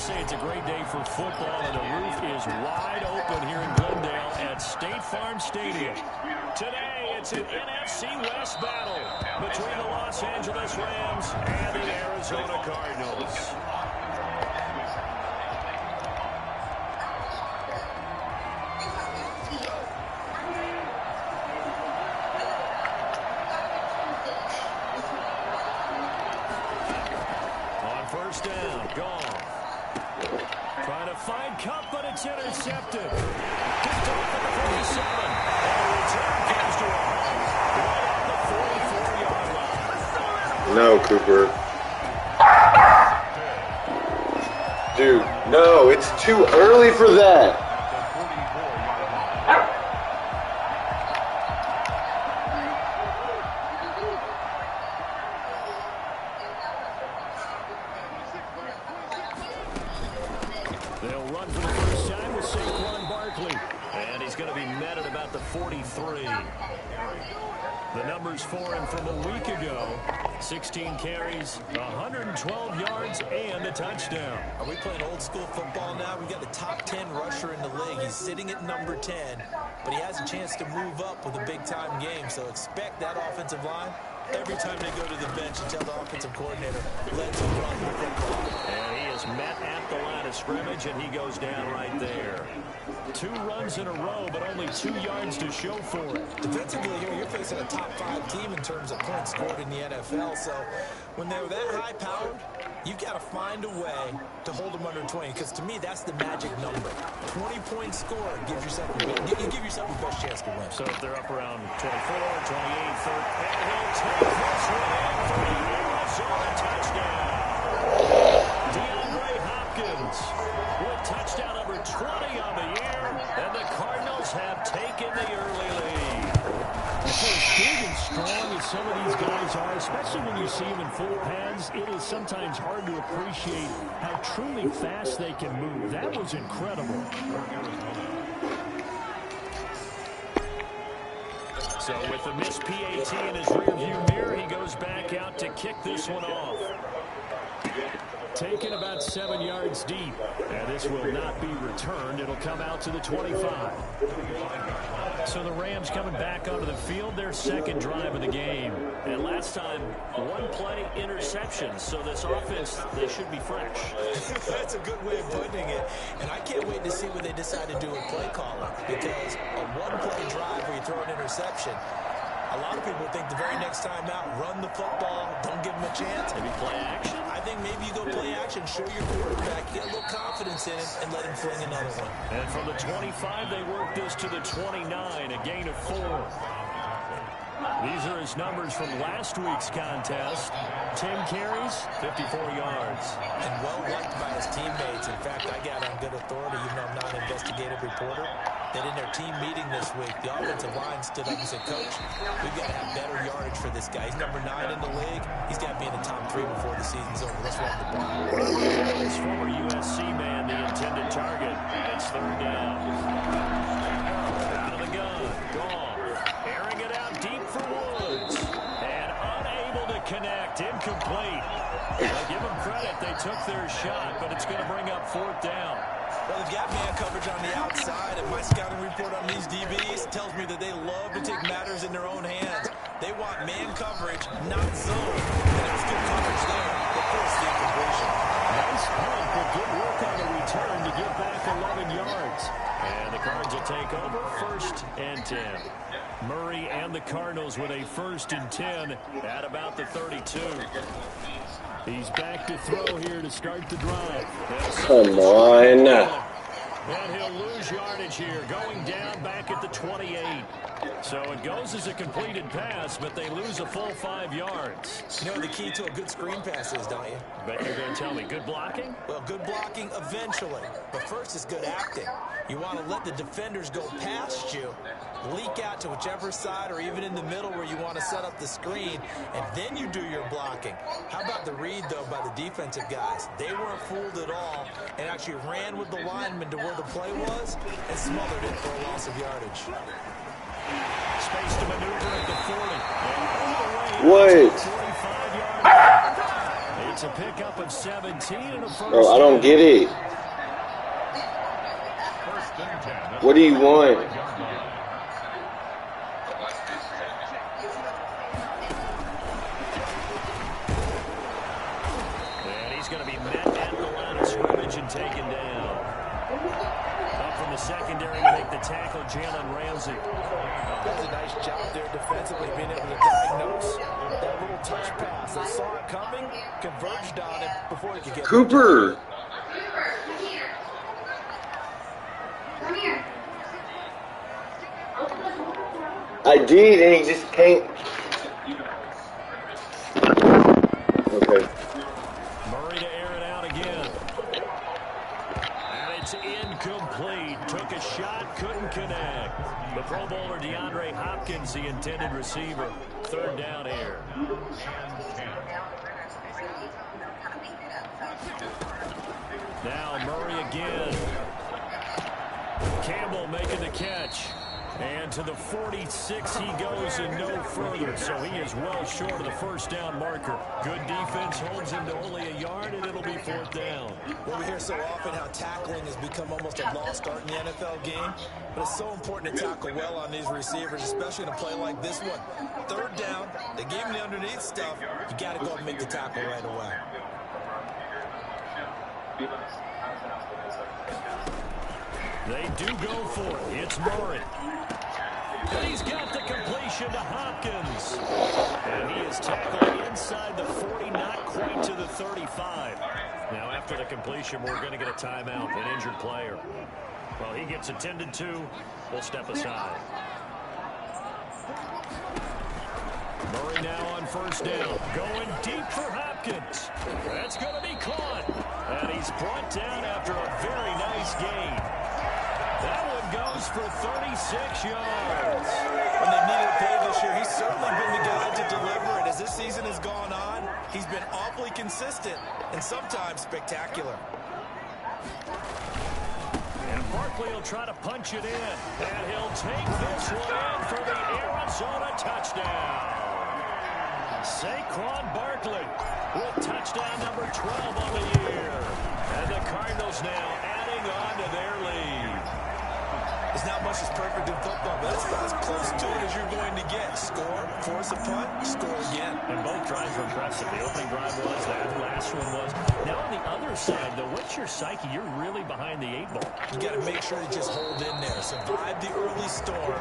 say it's a great day for football, and the roof is wide open here in Glendale at State Farm Stadium. Today, it's an NFC West battle between the Los Angeles Rams and the Arizona Cardinals. First down, gone. Trying to find Cup, but it's intercepted. Picked off at the 47. And return comes to a right at the 44-yard line. No, Cooper. Dude, no, it's too early for that. The numbers for him from a week ago: 16 carries, 112 yards, and a touchdown. Are we playing old school football now? We got the top 10 rusher in the league. He's sitting at number 10, but he has a chance to move up with a big-time game. So expect that offensive line every time they go to the bench and tell the offensive coordinator, let's run the football. And he is met at the line of scrimmage, and he goes down right there. 2 runs in a row, but only 2 yards to show for it. Defensively here, you're facing a top 5 team in terms of points scored in the NFL. So when they're that high-powered, you've got to find a way to hold them under 20, because to me, that's the magic number. 20 points scored gives yourself you give yourself the best chance to win. So if they're up around 24, 28, 30, and he'll take this one in for the Arizona touchdown. DeAndre Hopkins with touchdown number 20 on the year, and the Cardinals have taken the early lead. So as big and strong as some of these guys are, especially when you see them in full pads, it is sometimes hard to appreciate how truly fast they can move. That was incredible. So with the missed PAT in his rearview mirror, he goes back out to kick this one off. Taken about 7 yards deep, and this will not be returned. It'll come out to the 25. So the Rams coming back onto the field, their second drive of the game. And last time, 1-play interception. So this offense, they should be fresh. That's a good way of putting it. And I can't wait to see what they decide to do with play calling, because a 1-play drive where you throw an interception, a lot of people think the very next time out, run the football, don't give them a chance. Maybe play action? I think maybe you go play action, show your quarterback, get a little confidence in it, and let him fling another one. And from the 25, they work this to the 29, a gain of 4. These are his numbers from last week's contest. 10 carries, 54 yards. And well liked by his teammates. In fact, I got on good authority, even though I'm not an investigative reporter, that in their team meeting this week, the offensive line stood up and said, Coach, we've got to have better yardage for this guy. He's number 9 in the league. He's got to be in the top 3 before the season's over. Let's run the ball. His former USC man, the intended target. It's 3rd down. Out of the gun. Gone. Airing it out deep for Woods. And unable to connect. Incomplete. Well, give them credit. They took their shot, but it's going to bring up 4th down. Well, they've got man coverage on the outside, and my scouting report on these DBs tells me that they love to take matters in their own hands. They want man coverage, not zone. And it was good coverage there. Of course, the incompletion. Nice punt, but good work on the return to get back 11 yards. And the Cards will take over 1st and 10. Murray and the Cardinals with a 1st and 10 at about the 32. He's back to throw here to start the drive. Come on. And he'll lose yardage here, going down back at the 28. So it goes as a completed pass, but they lose a full 5 yards. You know what the key to a good screen pass is, don't you? Bet you're going to tell me good blocking? Well, good blocking eventually. But first is good acting. You want to let the defenders go past you, leak out to whichever side or even in the middle where you want to set up the screen, and then you do your blocking. How about the read, though, by the defensive guys? They weren't fooled at all and actually ran with the lineman to where the play was and smothered it for a loss of yardage. Space to maneuver at the 40. Wait. He It's a pickup of 17 and a first Bro, I don't get it. What do you want? And he's going to be met at the line of scrimmage and taken down. Up from the secondary to make the tackle, Jalen Ramsey. Does a nice job there defensively, being able to diagnose that little touch pass. They saw it coming, converged on it before he could get Cooper. I did, and he just can't. Okay. Murray to air it out again. And it's incomplete. Took a shot, couldn't connect. The Pro Bowler DeAndre Hopkins, the intended receiver. Third down here. Now Murray again. Campbell making the catch. And to the 46 he goes and no further. So he is well short of the first down marker. Good defense holds him to only a yard, and it'll be fourth down. Well, we hear so often how tackling has become almost a lost art in the NFL game. But it's so important to tackle well on these receivers, especially in a play like this one. Third down, they gave him the underneath stuff. You got to go and make the tackle right away. They do go for it. It's Murray. And he's got the completion to Hopkins. And he is tackled inside the 40, not quite to the 35. Now, after the completion, we're going to get a timeout, an injured player. Well, he gets attended to. We'll step aside. Murray now on first down. Going deep for Hopkins. That's going to be caught. And he's brought down after a very nice gain. That one goes for 36 yards. When they needed a play this year, he's certainly been the guy to deliver it. As this season has gone on, he's been awfully consistent and sometimes spectacular. And Barkley will try to punch it in. And he'll take this one in for the Arizona touchdown. Saquon Barkley with touchdown number 12 on the year. And the Cardinals now adding on to their lead. There's not much that's perfect in football, but that's about as close to it as you're going to get. Score, force a punt, score again. And both drives were impressive. The opening drive was, that last one was. Now on the other side, though, what's your psyche? You're really behind the 8 ball. You got to make sure to just hold in there. Survive the early storm.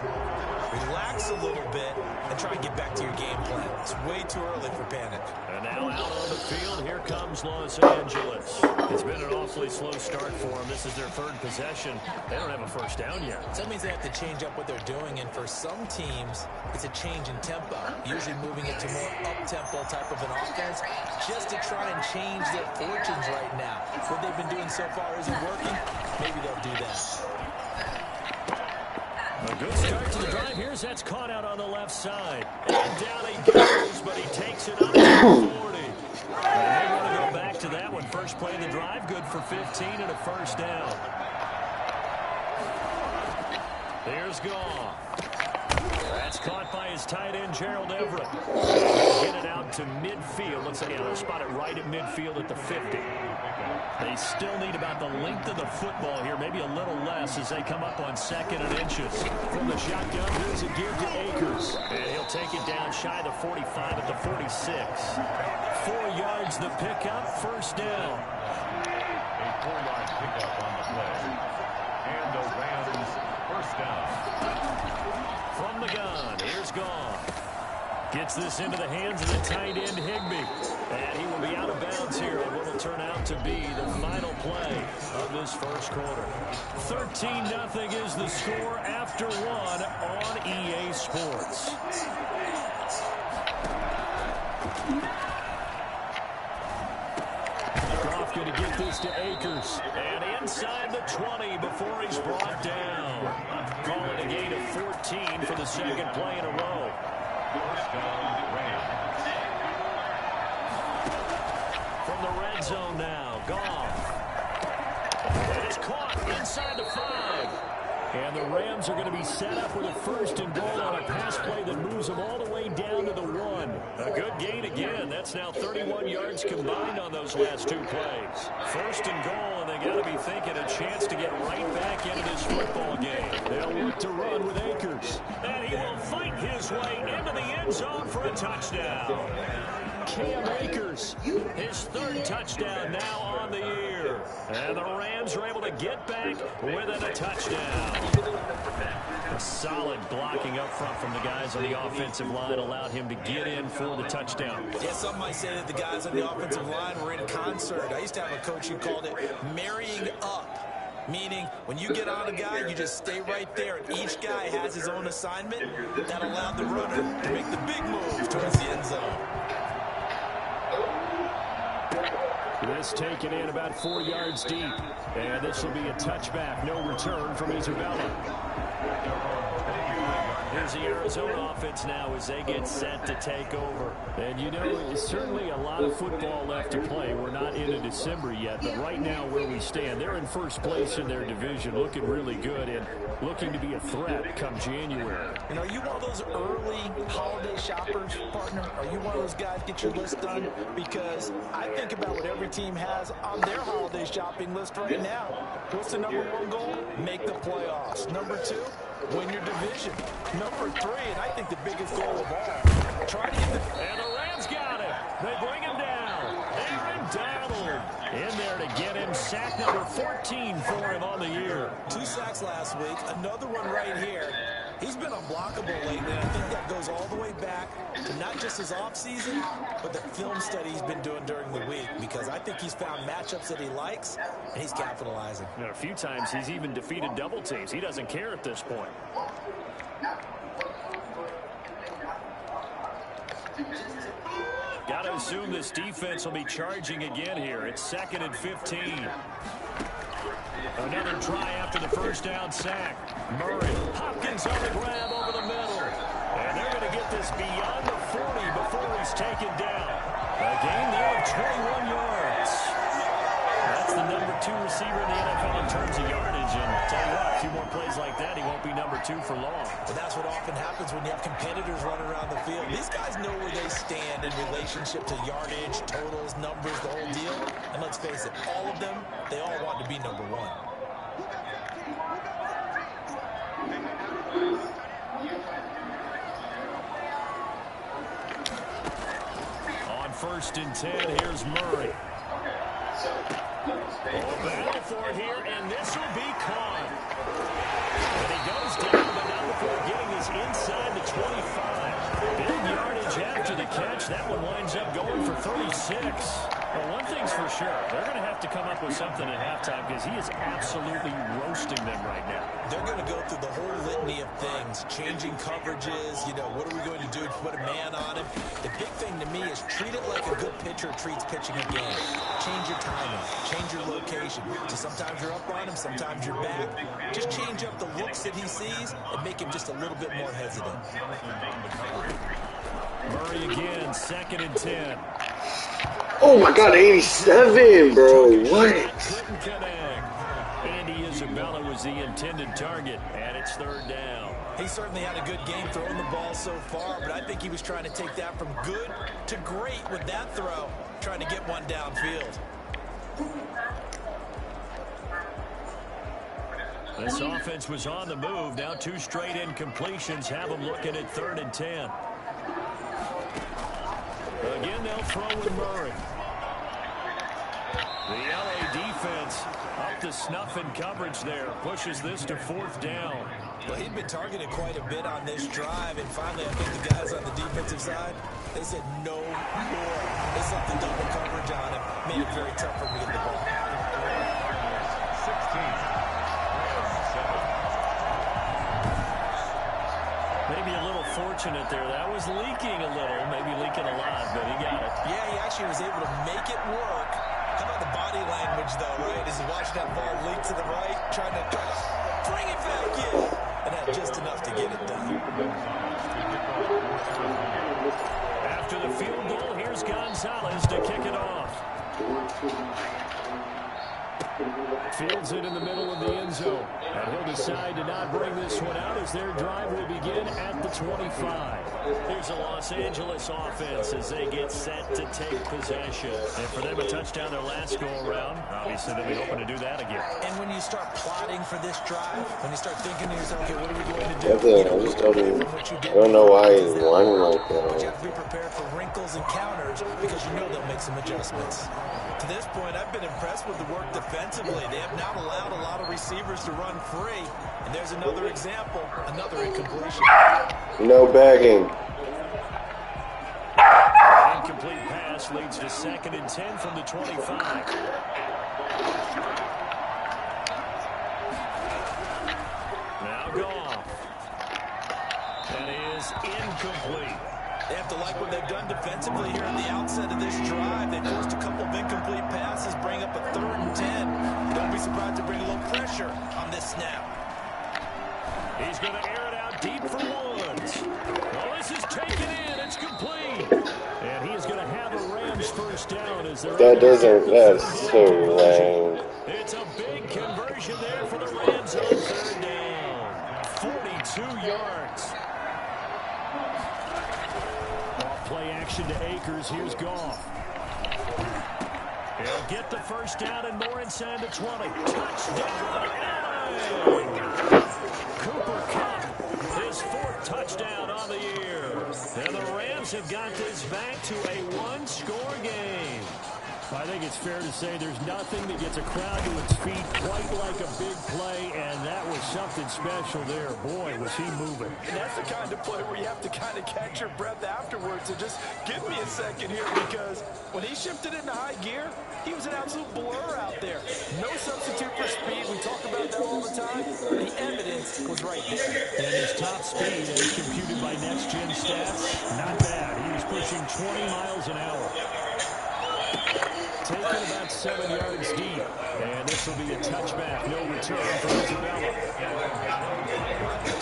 Relax a little bit and try and get back to your game plan. It's way too early for panic. And now out on the field, here comes Los Angeles. It's been an awfully slow start for them. This is their third possession. They don't have a first down yet. So that means they have to change up what they're doing, and for some teams, it's a change in tempo, usually moving it to more up-tempo type of an offense, just to try and change their fortunes right now. What they've been doing so far isn't working. Maybe they'll do that. A good start to the drive. Here's that's caught out on the left side. And down he goes, but he takes it up to the 40. And they want to go back to that one. First play of the drive, good for 15 and a first down. There's Goff. That's caught by his tight end, Gerald Everett. Get it out to midfield. Looks like they'll spot it right at midfield at the 50. They still need about the length of the football here, maybe a little less as they come up on 2nd and inches. From the shotgun, here's a give to Akers. And he'll take it down shy of 45 at the 46. 4 yards the pickup, first down. A 4-yard pickup on the play. And the Rams first down. From the gun, here's Goff. Gets this into the hands of the tight end, Higbee. And he will be out of bounds here on what will turn out to be the final play of this first quarter. 13-0 is the score after 1 on EA Sports. Goff going to get this to Akers. And inside the 20 before he's brought down. Calling a gain of 14 for the second play in a row. First down, Rams. From the red zone now, Goff. And it's caught inside the 5. And the Rams are going to be set up with a 1st and goal on a pass play that moves them all the way down to the 1. A good gain again. That's now 31 yards combined on those last 2 plays. 1st and goal, and they got to be thinking a chance to get right back into this football game. They'll look to run with Akers. And he will fight his way into the end zone for a touchdown. Cam Akers, his 3rd touchdown now on the year. And the Rams are able to get back within a touchdown. A solid blocking up front from the guys on the offensive line allowed him to get in for the touchdown. Yeah, some might say that the guys on the offensive line were in concert. I used to have a coach who called it marrying up. Meaning, when you get on a guy, you just stay right there. And each guy has his own assignment that allowed the runner to make the big move towards the end zone. This taken in about 4 yards deep. And this will be a touchback. No return from Isabella. Here's the Arizona offense now as they get set to take over. And you know, it's certainly a lot of football left to play. We're not into December yet, but right now where we stand, they're in 1st place in their division, looking really good and looking to be a threat come January. And are you one of those early holiday shoppers, partner? Are you one of those guys get your list done? Because I think about what every team has on their holiday shopping list right now. What's the number 1 goal? Make the playoffs. Number 2, win your division. Number 3, and I think the biggest goal of all, try to get the... And the Rams got it. They bring him down. Aaron Donald in there to get him. Sack number 14 for him on the year. 2 sacks last week. Another one right here. He's been unblockable lately, and I think that goes all the way back to not just his offseason, but the film study he's been doing during the week, because I think he's found matchups that he likes, and he's capitalizing. You know, a few times he's even defeated double teams. He doesn't care at this point. Got to assume this defense will be charging again here. It's 2nd and 15. Another try after the 1st down sack. Murray, Hopkins on the grab over the middle. And they're going to get this beyond the 40 before he's taken down. A gain there of 21 yards. That's the number 2 receiver in the NFL in terms of yardage. And tell you what, a few more plays like that, he won't be number 2 for long. But that's what often happens when you have competitors running around the field. These guys know where they stand in relationship to yardage, totals, numbers, the whole deal. And let's face it, all of them, they all want to be number 1. On 1st and 10, here's Murray. Battle for it here, and this will be caught. And he goes down, but not before getting this inside the 25. Big yardage after the catch. That one winds up going for 36. Well, one thing's for sure. They're going to have to come up with something at halftime because he is absolutely roasting them right now. They're going to go through the whole litany of things, changing coverages, you know, what are we going to do to put a man on him? The big thing to me is treat it like a good pitcher treats pitching a game. Change your timing, change your location. So sometimes you're up on him, sometimes you're back. Just change up the looks that he sees and make him just a little bit more hesitant. Murray again, 2nd and 10. Oh my God, 87, bro. What? Couldn't connect. Andy Isabella was the intended target, and it's 3rd down. He certainly had a good game throwing the ball so far, but I think he was trying to take that from good to great with that throw, trying to get one downfield. This offense was on the move. Now 2 straight incompletions have them looking at 3rd and 10. Again, they'll throw with Murray. The LA defense up to snuff in coverage there. Pushes this to 4th down. Well, he'd been targeted quite a bit on this drive, and finally I think the guys on the defensive side, they said no more. They set the double coverage on him. Made it very tough for him to get the ball. 16. Maybe a little fortunate there. That was leaking a little, maybe leaking a lot, but he got it. Yeah, he actually was able to make it work. How about the body language, though, right? As he watched that ball leak to the right, trying to bring it back in. And had just enough to get it done. After the field goal, here's Gonzalez to kick it off. Fields it in the middle of the end zone. And he'll decide to not bring this one out as their drive will begin at the 25. Here's a Los Angeles offense as they get set to take possession. And for them, a touchdown their last go-around. Obviously, they'll be hoping to do that again. And when you start plotting for this drive, when you start thinking to yourself, okay, what are we going to do? I don't know why he's running like But you that. have to be prepared for wrinkles and counters because you know they'll make some adjustments. To this point, I've been impressed with the work defensively. They have not allowed a lot of receivers to run free. And there's another example, another incompletion. No begging. Incomplete pass leads to 2nd and 10 from the 25. Now Goff. That is incomplete. They have to like what they've done defensively here at the outset of this drive. They forced a couple of incomplete passes, bring up a 3rd and 10. Don't be surprised to bring a little pressure on this snap. He's going to air it out deep for Woods. Well, this is taken in. It's complete. And he's going to have a Rams first down as they're... That's so lame. It's a big conversion there for the Rams on 3rd down. 42 yards. Play action to Akers. Here's Goff. He'll get the first down and more inside the 20. Touchdown, Allen! Cooper Kupp, his 4th touchdown on the year. And the Rams have got this back to a 1-score game. I think it's fair to say there's nothing that gets a crowd to its feet quite like a big play, and that was something special there. Boy, was he moving. And that's the kind of play where you have to kind of catch your breath afterwards and just give me a second here, because when he shifted into high gear, he was an absolute blur out there. No substitute for speed. We talk about that all the time. The evidence was right there. And his top speed, as computed by Next Gen Stats, not bad. He was pushing 20 miles an hour. Taken about 7 yards deep. And this will be a touchback. No return for Isabella.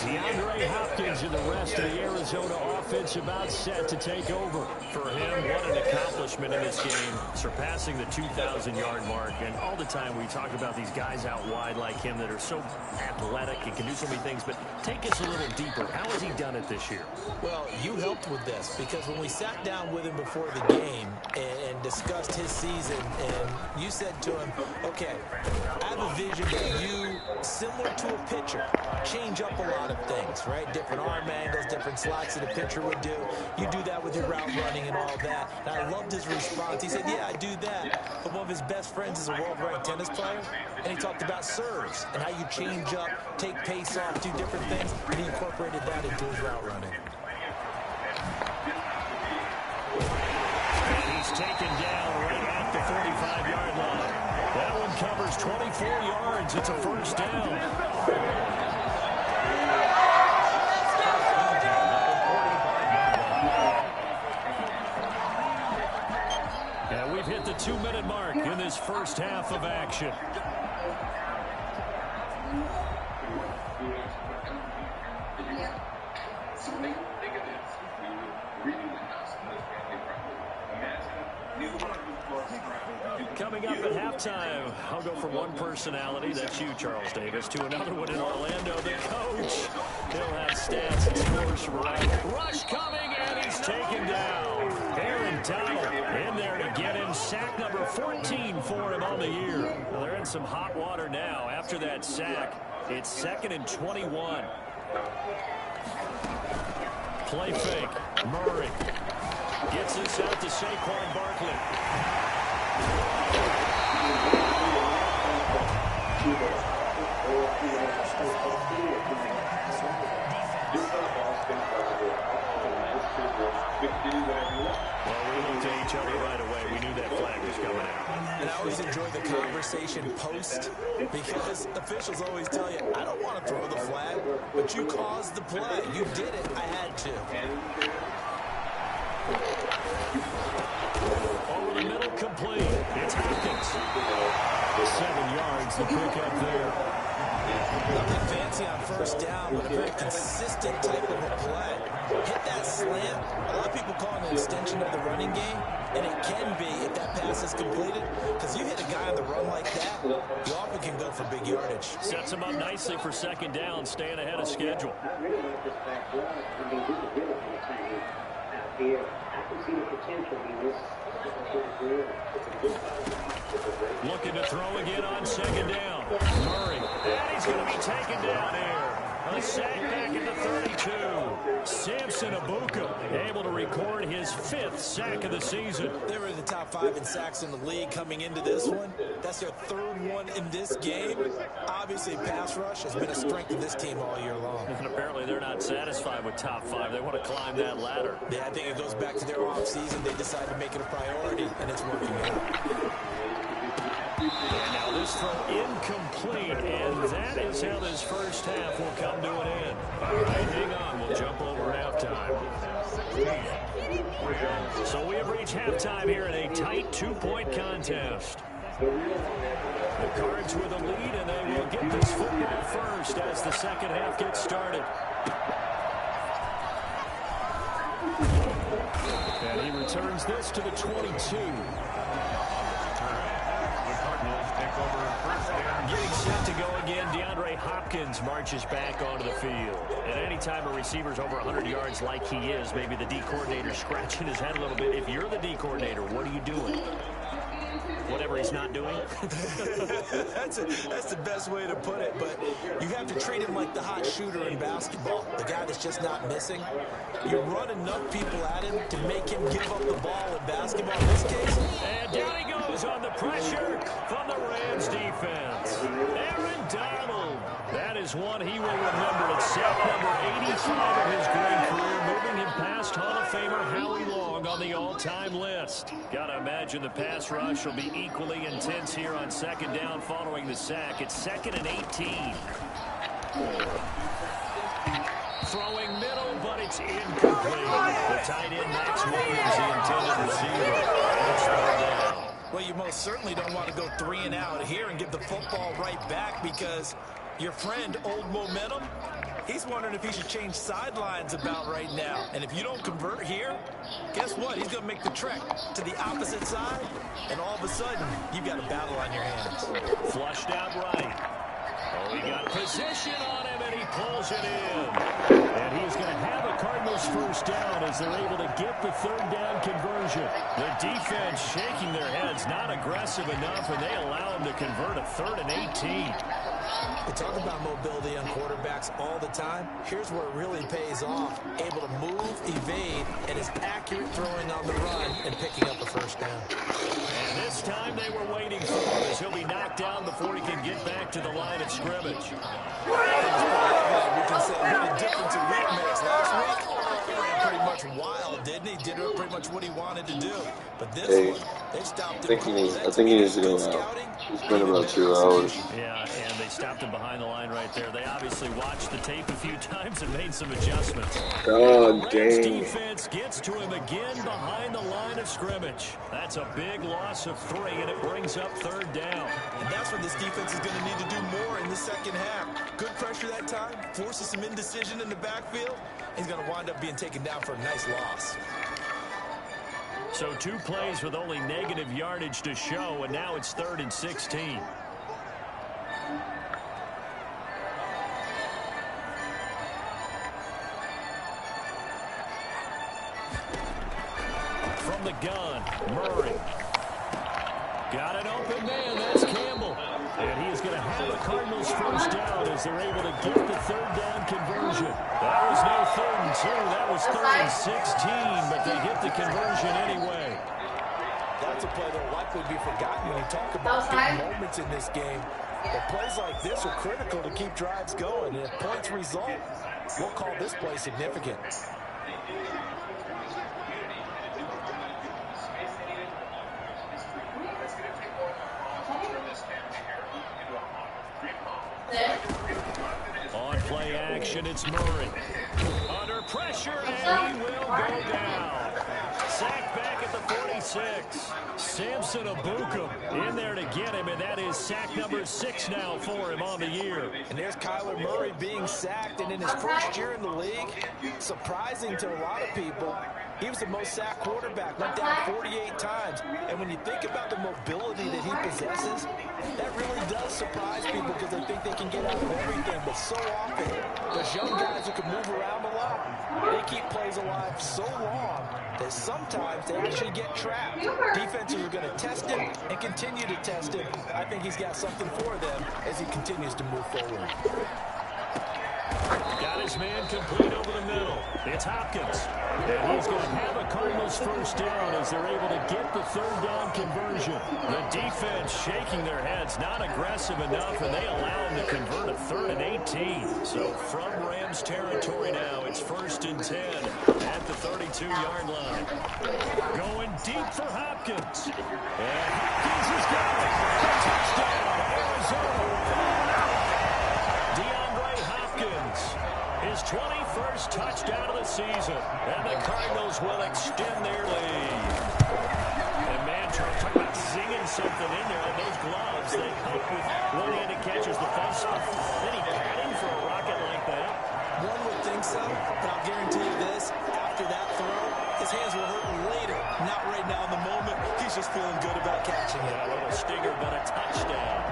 DeAndre Hopkins and the rest of the Arizona offense about set to take over. For him, what an accomplishment in this game, surpassing the 2,000-yard mark. And all the time we talk about these guys out wide like him that are so athletic and can do so many things. But take us a little deeper. How has he done it this year? Well, you helped with this, because when we sat down with him before the game and discussed his season, and you said to him, okay, I have a vision that you, similar to a pitcher, change up a lot of things, right? Different arm angles, different slots that a pitcher would do. You do that with your route running and all that. And I loved his response. He said, yeah, I do that. But one of his best friends is a world-ranked tennis player, and he talked about serves and how you change up, take pace off, do different things, and he incorporated that into his route running. And he's taken down right at the 45-yard line. That one covers 24 yards. It's a first down. And we've hit the 2-minute mark in this first half of action. Coming up at halftime, I'll go from one personality, that's you, Charles Davis, to another one in Orlando, the coach. He'll have stats and scores from around. Rush coming, and he's taken down. Aaron Donald in there to get him. Sack number 14 for him on the year. Well, they're in some hot water now. After that sack, it's 2nd and 21. Play fake. Murray gets this out to Saquon Barkley. Well, we looked at each other right away. We knew that flag was coming out. And I always enjoy the conversation post, because officials always tell you, I don't want to throw the flag, but you caused the play. You did it. I had to. Over the middle, complete. It's Hopkins. 7 yards, the pick up there. Nothing fancy on first down, but a very consistent type of a play. Hit that slant. A lot of people call it an extension of the running game, and it can be if that pass is completed, because you hit a guy on the run like that, you often can go for big yardage. Sets him up nicely for second down, staying ahead of schedule. Looking to throw again on second down. Murray. And he's going to be taken down here. A sack back at the 32. Samson Abuka able to record his 5th sack of the season. They were in the top 5 in sacks in the league coming into this one. That's their 3rd one in this game. Obviously, pass rush has been a strength of this team all year long. And apparently they're not satisfied with top 5. They want to climb that ladder. Yeah, I think it goes back to their offseason. They decided to make it a priority, and it's working out. And now this throw incomplete, and that is how this first half will come to an end. All right, hang on. We'll jump over halftime. So we have reached halftime here in a tight 2-point contest. The Cards with a lead, and they will get this football first as the second half gets started. And he returns this to the 22. Getting set to go again, DeAndre Hopkins marches back onto the field. And anytime a receiver's over 100 yards like he is, maybe the D coordinator scratching his head a little bit. If you're the D coordinator, what are you doing? Whatever he's not doing? That's the best way to put it, but you have to treat him like the hot shooter in basketball, the guy that's just not missing. You run enough people at him to make him give up the ball in basketball in this case. And down he goes on the pressure from the Rams defense. Aaron Donald. That is one he will remember. It's sack number 85 of his great career, moving him past Hall of Famer Howie Long on the all-time list. Gotta imagine the pass rush will be equally intense here on second down following the sack. It's 2nd and 18. Throwing middle, but it's incomplete. The tight end, Max Williams, the intended receiver. And it's thrown down. Well, you most certainly don't want to go 3 and out here and give the football right back, because your friend, Old Momentum, he's wondering if he should change sidelines about right now. And if you don't convert here, guess what? He's going to make the trek to the opposite side, and all of a sudden, you've got a battle on your hands. Flushed out right. Oh, he got position on him, and he pulls it in. And he's going to have a Cardinals first down as they're able to get the 3rd down conversion. The defense shaking their heads, not aggressive enough, and they allow him to convert a 3rd and 18. We talk about mobility on quarterbacks all the time. Here's where it really pays off. Able to move, evade, and is accurate throwing on the run and picking up a first down. And this time they were waiting for him, as he'll be knocked down before he can get back to the line of scrimmage. We can say what a difference a week makes. Last week, he ran pretty much wild, didn't he? Did pretty much what he wanted to do. But this one, they've stopped him. I think he needs to go out. It's been about 2 hours. Yeah, and they stopped him behind the line right there. They obviously watched the tape a few times and made some adjustments. God Rams dang. defense gets to him again behind the line of scrimmage. That's a big loss of 3, and it brings up 3rd down. And that's what this defense is going to need to do more in the second half. Good pressure that time, forces some indecision in the backfield. He's going to wind up being taken down for a nice loss. So 2 plays with only negative yardage to show, and now it's 3rd and 16. From the gun, Murray. Got an open man, that's Campbell. And he is going to have the Cardinals first down as they're able to get the 3rd down conversion. That was no 3rd and 2, that was 3rd and 16, but they get the conversion anyway. That's a play that will likely be forgotten when you talk about big moments in this game. But plays like this are critical to keep drives going. And if points result, we'll call this play significant. On play action, it's Murray. Under pressure, and he will go down. Sacked back at the 6. Samson Abukum in there to get him, and that is sack number 6 now for him on the year. And there's Kyler Murray being sacked, and in his first year in the league, surprising to a lot of people, he was the most sacked quarterback, went down 48 times. And when you think about the mobility that he possesses, that really does surprise people because they think they can get out of everything. But so often, those young guys who can move around a lot, they keep plays alive so long that sometimes they actually get trapped. Defenses are going to test him and continue to test him. I think he's got something for them as he continues to move forward. Got his man complete over the middle. It's Hopkins. And he's going to have a Cardinals first down as they're able to get the third down conversion. The defense shaking their heads, not aggressive enough, and they allow him to convert a 3rd and 18. So from Rams territory now, it's 1st and 10 at the 32-yard line. Going deep for Hopkins. And Hopkins has got it. Touchdown, Arizona. His 21st touchdown of the season, and the Cardinals will extend their lead. And man, talk about zinging something in there on those gloves. They help with one-handed catches, the fun stuff. Any padding for a rocket like that? One would think so, but I'll guarantee you this, after that throw, his hands will hurt later. Not right now in the moment. He's just feeling good about catching it. Yeah, a little stinger, but a touchdown.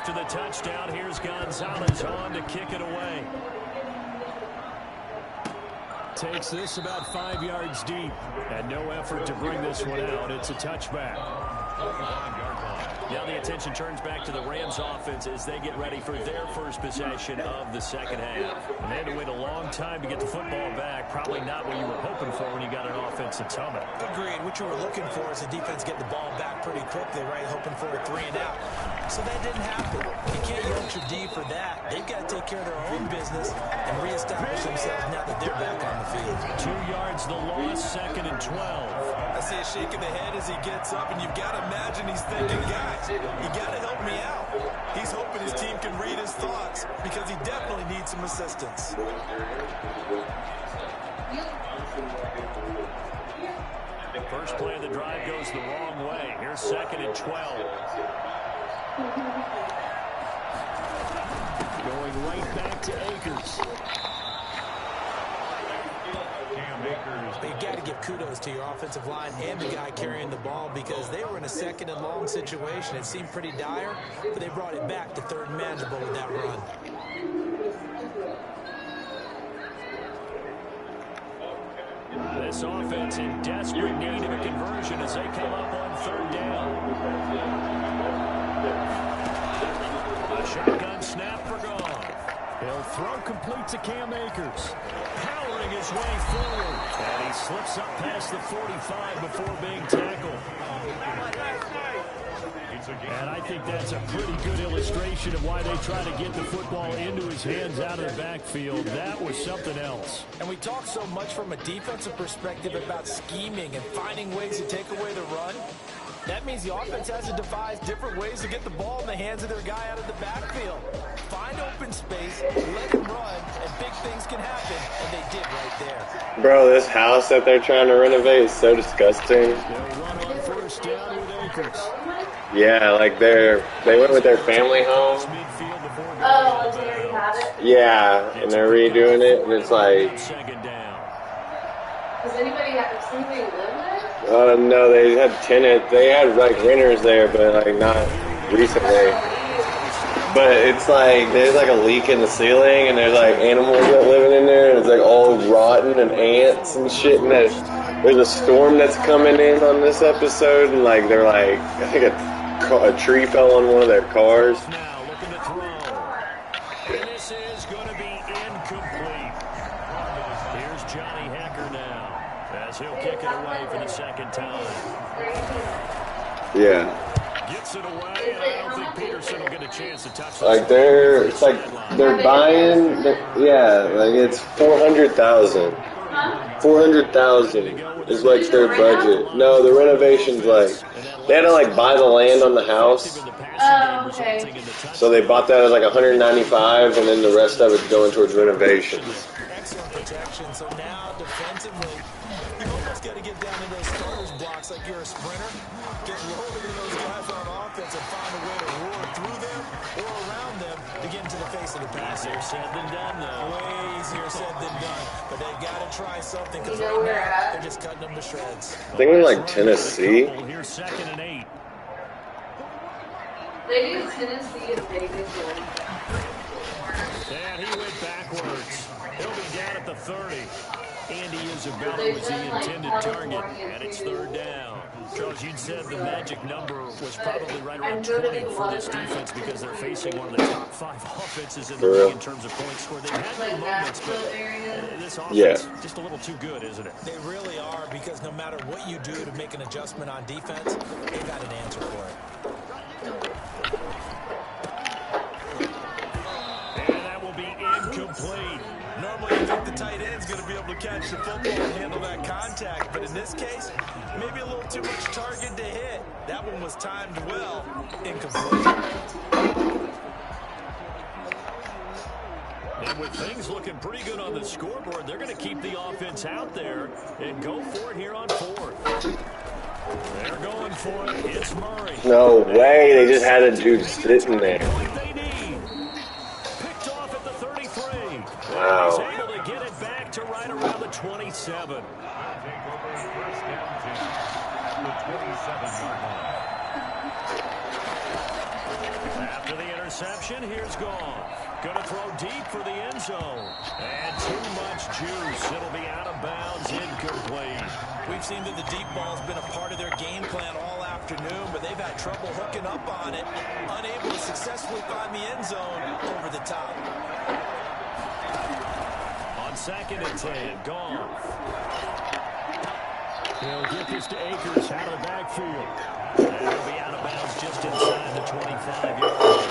The touchdown, here's Gonzalez on to kick it away. Takes this about 5 yards deep, and no effort to bring this one out. It's a touchback. Now the attention turns back to the Rams offense as they get ready for their first possession of the second half. And they had to wait a long time to get the football back. Probably not what you were hoping for when you got an offensive tumble. Agreed. What you were looking for is the defense getting the ball back pretty quickly, right? Hoping for a 3 and out. So that didn't happen. You can't yell your D for that. They've got to take care of their own business and reestablish themselves now that they're back on the field. 2 yards the loss, 2nd and 12. I see a shake of the head as he gets up, and you've got to imagine he's thinking, guys, you got to help me out. He's hoping his team can read his thoughts because he definitely needs some assistance. First play of the drive goes the wrong way. Here's 2nd and 12. Going right back to Akers. But you got to give kudos to your offensive line and the guy carrying the ball because they were in a 2nd and long situation. It seemed pretty dire, but they brought it back to 3rd and manageable with that run. This offense in desperate need of a conversion as they come up on 3rd down. A shotgun snap for Goff. He'll throw complete to Cam Akers. Powering his way forward. And he slips up past the 45 before being tackled. And I think that's a pretty good illustration of why they try to get the football into his hands out of the backfield. That was something else. And we talk so much from a defensive perspective about scheming and finding ways to take away the run. That means the offense has to devise different ways to get the ball in the hands of their guy out of the backfield. Find open space, let him run, and big things can happen, and they did right there. Bro, this house that they're trying to renovate is so disgusting. They'll run on 1st down with Akers. Yeah, like they went with their family home. Oh, they already have it? Yeah, and they're redoing it, and it's like... Does anybody live there? No, they had tenants. They had, like, renters there, but, like, not recently. But it's like, there's, like, a leak in the ceiling, and there's, like, animals that living in there, and it's, like, all rotten and ants and shit, and there's a storm that's coming in on this episode, and, like, they're, like, I think a tree fell on one of their cars. Now looking to throw. And this is going to be incomplete. Here's Johnny Hecker now as he'll kick it away for the Yeah. Gets it away, and I don't think Peterson will get a chance to touch Like they're buying, like it's 400,000. 400,000 is like their budget. No, the renovation's like they had to like buy the land on the house. Oh, okay. So they bought that at like 195, and then the rest of it's going towards renovations. Excellent protection. So now defensively, you've almost got to get down in those starters blocks like you're a sprinter. Get rolling in those guys on offense and find a way to roar through them or around them to get into the face of the pass. Easier said than done, though. Way easier said than done. But they've got to try something because You know right where now we're at? they're just cutting them to shreds. I think we're like Tennessee. Here's 2nd and 8. They do Tennessee and Vegas. And he went backwards. He'll be down at the 30. Andy Isabella was the intended target, and it's 3rd down. Charles, you'd said the magic number was probably right around 20 for this defense because they're facing one of the top 5 offenses in the league in terms of points scored. They've had their moments, but this offense just a little too good, isn't it? They really are, because no matter what you do to make an adjustment on defense, they've got an answer for it. And that will be incomplete. Normally you think the tight end's going to be able to catch the football and handle that contact, but in this case, maybe a little too much target to hit. That one was timed well. Incomplete. And with things looking pretty good on the scoreboard, they're going to keep the offense out there and go for it here on 4th. They're going for it. It's Murray. No way. They just had a dude sitting there. They need. Picked off at the 33. Wow. He's able to get it back to right around the 27. After the interception, here's Goff. Going to throw deep for the end zone. And too much juice. It'll be out of bounds, incomplete. We've seen that the deep ball's been a part of their game plan all afternoon, but they've had trouble hooking up on it, unable to successfully find the end zone over the top. On 2nd and 10, Goff. He'll get this to Akers out of the backfield. That'll be out of bounds just inside the 25-yard line.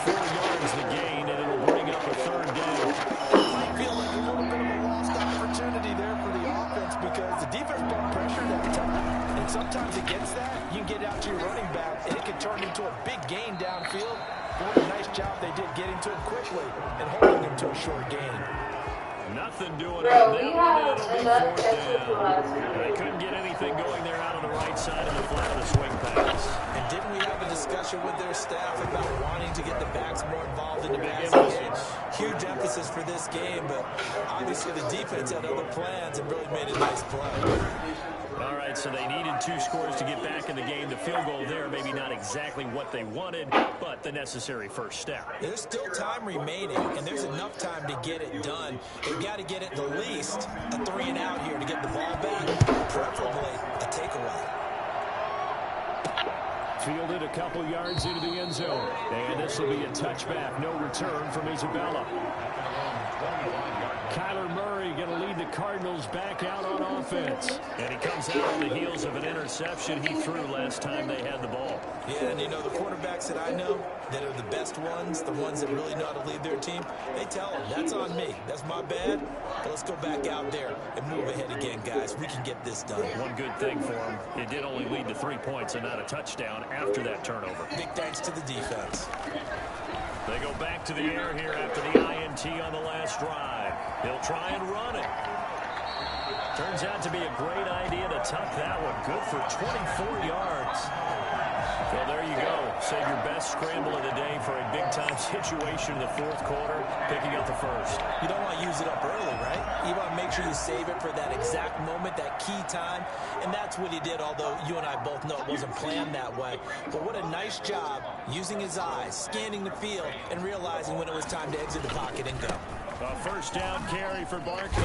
4 yards the gain, and it'll bring up a 3rd down. I feel like a little bit of a lost opportunity there for the offense because the defense brought pressure that time. And sometimes against that, you can get out to your running back, and it can turn into a big gain downfield. What a nice job they did getting to him quickly and holding him to a short gain. Nothing doing Bro, on we that have one. It'll be enough 4th extra down. last They couldn't get anything going there out on the right side of the flat of the swing pass. And didn't we have a discussion with their staff about wanting to get the backs more involved in the passing game? Huge emphasis for this game, but obviously the defense had other plans and really made a nice play. All right, so they needed 2 scores to get back in the game. The field goal there, maybe not exactly what they wanted, but the necessary first step. There's still time remaining, and there's enough time to get it done. They've got to get at the least a 3 and out here to get the ball back, preferably a takeaway. Fielded a couple yards into the end zone. And this will be a touchback. No return from Isabella. Kyler Murray going to lead the Cardinals back out on offense. And he comes out on the heels of an interception he threw last time they had the ball. Yeah, and you know, the quarterbacks that I know that are the best ones, the ones that really know how to lead their team, they tell them, that's on me. That's my bad. But let's go back out there and move ahead again, guys. We can get this done. One good thing for him, it did only lead to 3 points and not a touchdown after that turnover. Big thanks to the defense. They go back to the air here after the INT on the last drive. He'll try and run it. Turns out to be a great idea to tuck that one. Good for 24 yards. So there you go. Save your best scramble of the day for a big-time situation in the 4th quarter, picking up the first. You don't want to use it up early, right? You want to make sure you save it for that exact moment, that key time. And that's what he did, although you and I both know it wasn't planned that way. But what a nice job using his eyes, scanning the field, and realizing when it was time to exit the pocket and go. A first down carry for Barkley.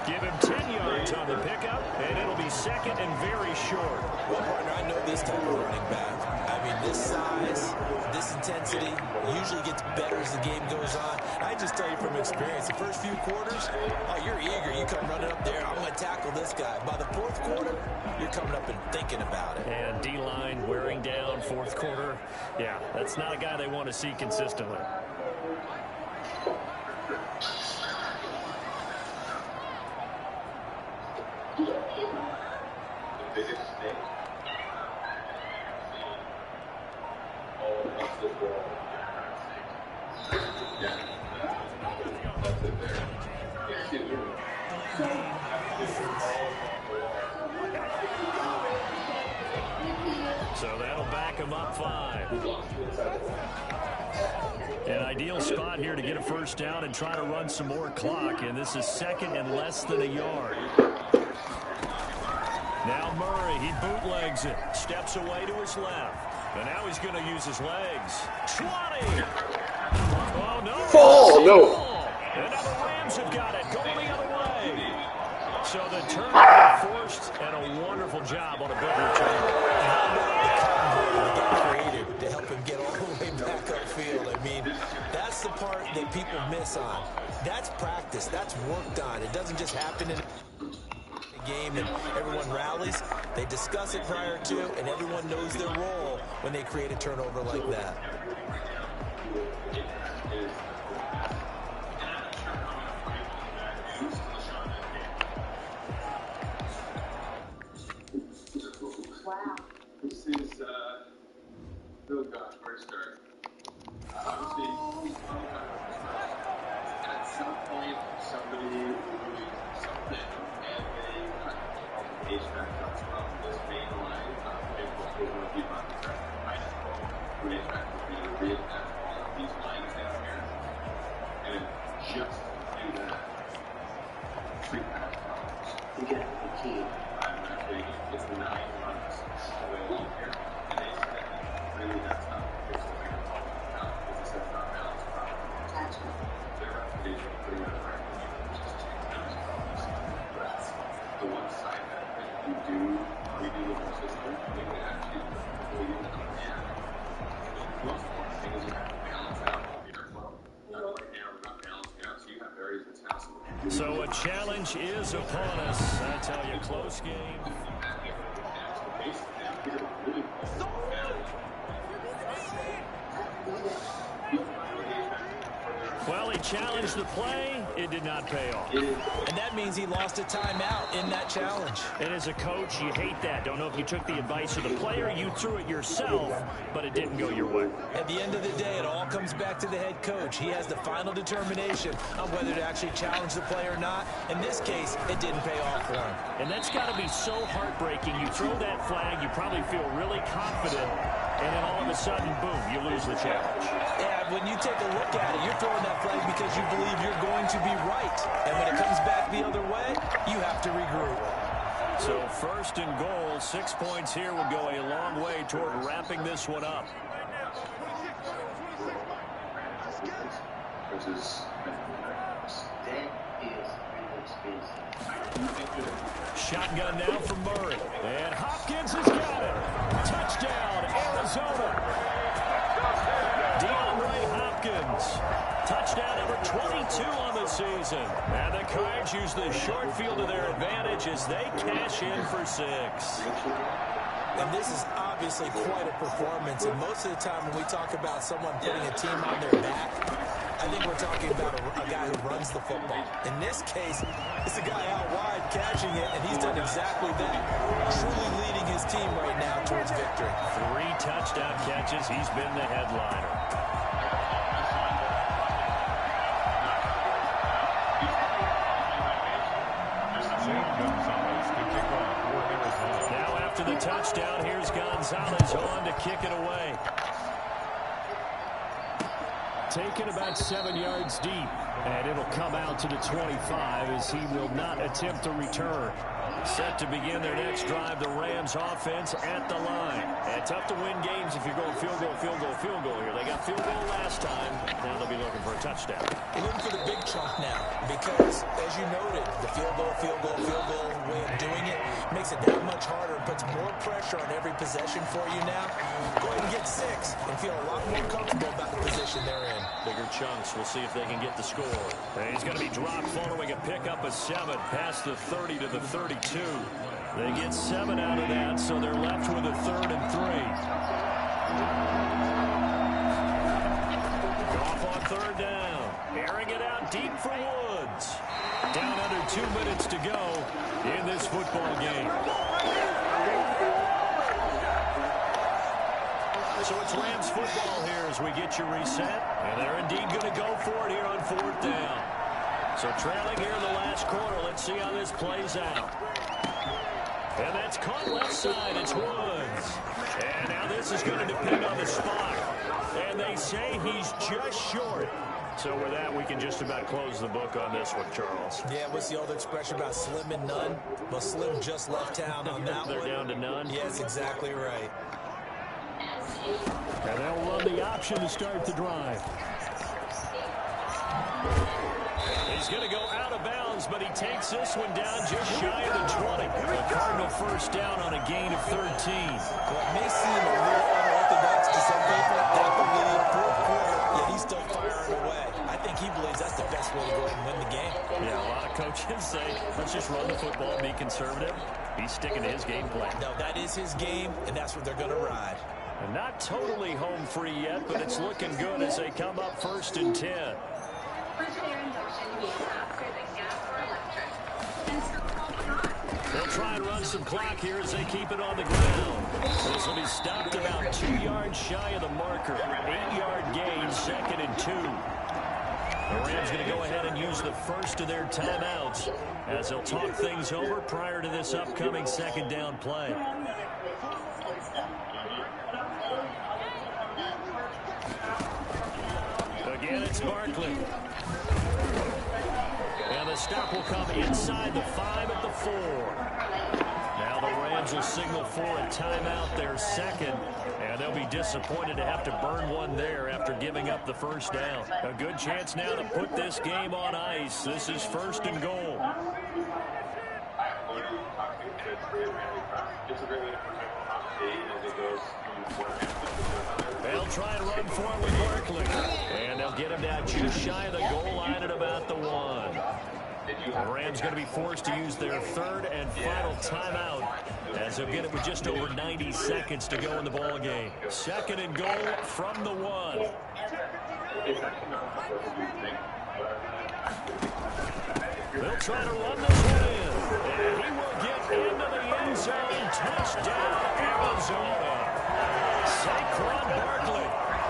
Give him 10 yards. yards on the pickup, and it'll be second and very short. Well, partner, I know this type of running back. I mean, this size, this intensity usually gets better as the game goes on. I just tell you from experience, the first few quarters, oh, you're eager. You come running up there, I'm going to tackle this guy. By the fourth quarter, you're coming up and thinking about it. And D-line wearing down fourth quarter. Yeah, that's not a guy they want to see consistently. So that'll back him up 5. An ideal spot here to get a first down and try to run some more clock, and this is second and less than a yard. Now Murray, he bootlegs it, steps away to his left, and now he's going to use his legs. 20! Oh, no! Fall! No! And now the Rams have got it, going the other way. So the turnover forced, and a wonderful job on a big return. Created to help him get all the way back upfield. I mean, that's the part that people miss on. That's practice. That's worked on. It doesn't just happen in a game and everyone rallies. They discuss it prior to, and everyone knows their role when they create a turnover like that. Wow. This is, oh gosh, where to start? Obviously, at some point, somebody doing something, and they cut all the HVAC comes from this main line. It will be on the track. What HVAC would be to reinvent all of these lines down here. And just to do that, 3 pass problems. You get the key. I'm actually, it's 9 months all the way along here. And they said, really, that's not it's the way to talk about because it says not balanced properly. Their reputation for putting it in the right position, which is 2 balanced problems. But that's the one side that if you do redo the whole system, you can actually really use it on the end. The most important thing is you have to balance out the airflow. Right now, we're not balancing out, so you have areas that's possible. So a challenge is upon us. I tell you, close game. Well, he challenged the play. It did not pay off. And that means he lost a timeout in that challenge. And as a coach, you hate that. Don't know if you took the advice of the player, you threw it yourself, but it didn't go your way. At the end of the day, it all comes back to the head coach. He has the final determination on whether to actually challenge the play or not. In this case, it didn't pay off for him. And that's got to be so heartbreaking. You throw that flag, you probably feel really confident, and then all of a sudden, boom, you lose the challenge. Yeah, when you take a look at it, you're throwing that flag because you believe you're going to be right. And when it comes back the other way, you have to regroup. So first and goal, 6 points here would go a long way toward wrapping this one up. Shotgun now from Murray. And Hopkins has got it. Touchdown, Arizona. Hopkins. Touchdown number 22 on the season. And the Cards use the short field to their advantage as they cash in for 6. And this is obviously quite a performance. And most of the time when we talk about someone putting a team on their back, I think we're talking about a guy who runs the football. In this case, it's a guy out wide catching it, and he's done exactly that. Truly leading his team right now towards victory. 3 touchdown catches. He's been the headliner. Now after the touchdown, here's Gonzalez on to kick it away. Taken about 7 yards deep, and it'll come out to the 25 as he will not attempt to return. Set to begin their next drive, the Rams offense at the line. And tough to win games if you're going field goal, field goal, field goal here. They got field goal last time. Now they'll be looking for a touchdown. They're looking for the big chunk now because, as you noted, the field goal way of doing it makes it that much harder and puts more pressure on every possession for you now. Go ahead and get 6 and feel a lot more comfortable about the position they're in. Bigger chunks. We'll see if they can get the score. And he's going to be dropped following a pickup of 7 past the 30 to the 32. They get 7 out of that, so they're left with a 3rd and 3. Goff on 3rd down. Airing it out deep for Woods. Down under 2 minutes to go in this football game. So it's Rams football here as we get you reset. And they're indeed going to go for it here on 4th down. So trailing here in the last quarter. Let's see how this plays out. And that's caught left side. It's Woods. And now this is going to depend on the spot. And they say he's just short. So with that, we can just about close the book on this one, Charles. Yeah, what's the old expression about slim and none? Well, Slim just left town on that one. They're down to none? Yes, exactly right. And they'll run the option to start the drive. He's going to go out of bounds, but he takes this one down just shy of the 20. The Cardinal first down on a gain of 13. Well, it may seem a little unorthodox to some people. Definitely in 4th quarter, yet he's still firing away. I think he believes that's the best way to go ahead and win the game. Yeah, a lot of coaches say, let's just run the football and be conservative. He's sticking to his game plan. No, that is his game, and that's what they're going to ride. And not totally home free yet, but it's looking good as they come up 1st and 10. They'll try and run some clock here as they keep it on the ground. This will be stopped about 2 yards shy of the marker. 8-yard gain, 2nd and 2. The Rams going to go ahead and use the first of their timeouts as they'll talk things over prior to this upcoming 2nd down play. Again, it's Barkley. And the stop will come inside the 5 at the 4. Now the Rams will signal for a timeout, their 2nd. And they'll be disappointed to have to burn one there after giving up the first down. A good chance now to put this game on ice. This is 1st and goal. They'll try and run for it with Barkley. And they'll get him down just shy of the goal line at about the 1. The Rams going to be forced to use their 3rd and final timeout as they'll get it with just over 90 seconds to go in the ball game. 2nd and goal from the 1. They'll try to run this one in. And he will get into the end zone. Touchdown, Arizona. Saquon Barkley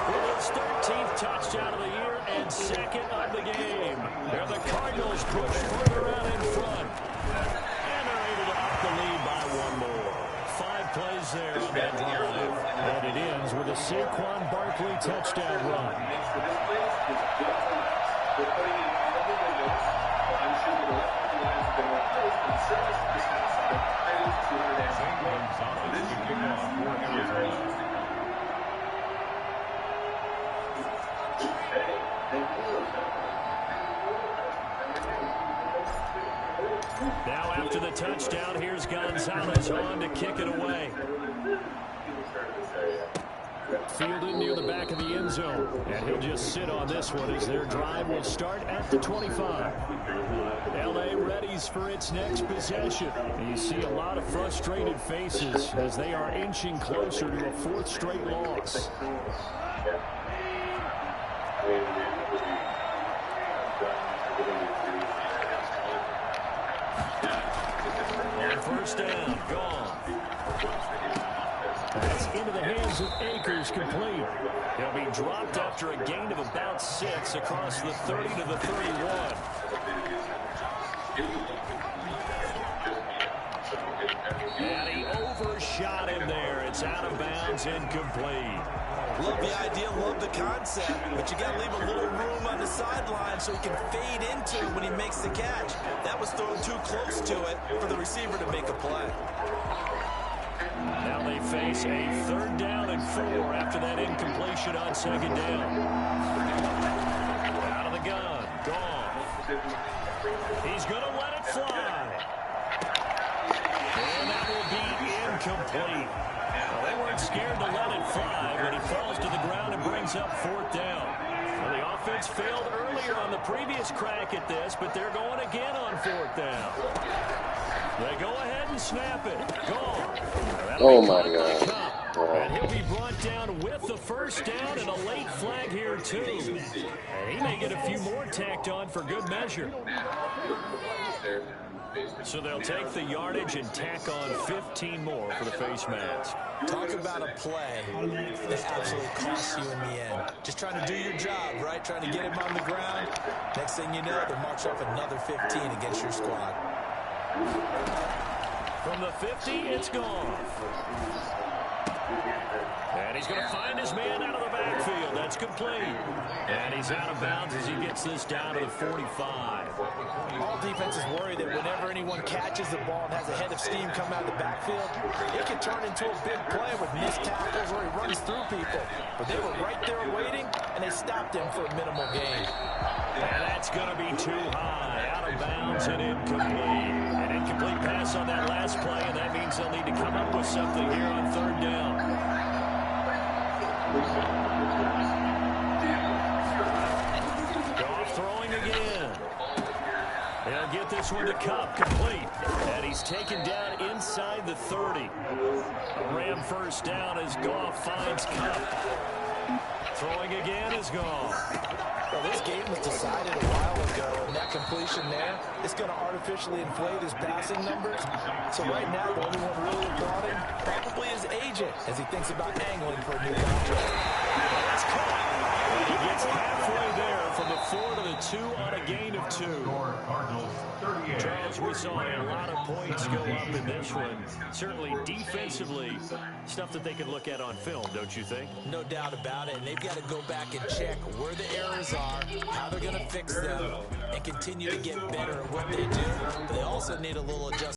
with his 13th touchdown of the year and 2nd of the game. Here the Cardinals push further out in front. And they're able to up the lead by 1 more. 5 plays there on that drive. And it ends with a Saquon Barkley touchdown run. Now after the touchdown, here's Gonzalez on to kick it away. Fielded near the back of the end zone. And he'll just sit on this one as their drive will start at the 25. L.A. readies for its next possession. You see a lot of frustrated faces as they are inching closer to a 4th straight loss. On 1st down, gone. That's into the hands of Akers, complete. He'll be dropped after a gain of about 6 across the 30 to the 31. And he overshot him there. It's It's out of bounds, incomplete. Love the idea, love the concept, but you got to leave a little room on the sideline so he can fade into it when he makes the catch. That was thrown too close to it for the receiver to make a play. Now they face a 3rd down and 4 after that incompletion on 2nd down. Out of the gun, gone. He's going to let it fly. And that will be incomplete. Well, they weren't scared to let it fly, but he falls to the ground and brings up 4th down. Well, the offense failed earlier on the previous crack at this, but they're going again on 4th down. They go ahead and snap it. Gone. Oh, my God. And he'll be brought down with the 1st down and a late flag here, too. And he may get a few more tacked on for good measure. So they'll take the yardage and tack on 15 more for the face mask. Talk about a play that absolutely costs you in the end. Just trying to do your job, right? Trying to get him on the ground. Next thing you know, they march off another 15 against your squad. From the 50, it's gone. And he's going to find his man out of the backfield. That's complete. And he's out of bounds as he gets this down to the 45. All defenses worry that whenever anyone catches the ball and has a head of steam come out of the backfield, it can turn into a big play with missed tackles or he runs through people. But they were right there waiting, and they stopped him for a minimal gain. And that's going to be too high. Out of bounds and incomplete. An incomplete pass on that last play, and that means they'll need to come up with something here on 3rd down. Goff throwing again. He'll get this one to Cup, complete. And he's taken down inside the 30. A Ram 1st down as Goff finds Cup. Throwing again is gone. Well, this game was decided a while ago, and that completion there is going to artificially inflate his passing numbers. So right now, the only one really applauding probably his agent as he thinks about angling for a new contract. That's caught. And he gets halfway there from the 4 to the 2 on a gain of 2. Charles, we saw a lot of points go up in this one. Certainly defensively, stuff that they can look at on film, don't you think? No doubt about it. And they've got to go back and check where the errors are, how they're going to fix them, and continue to get better at what they do. But they also need a little adjustment.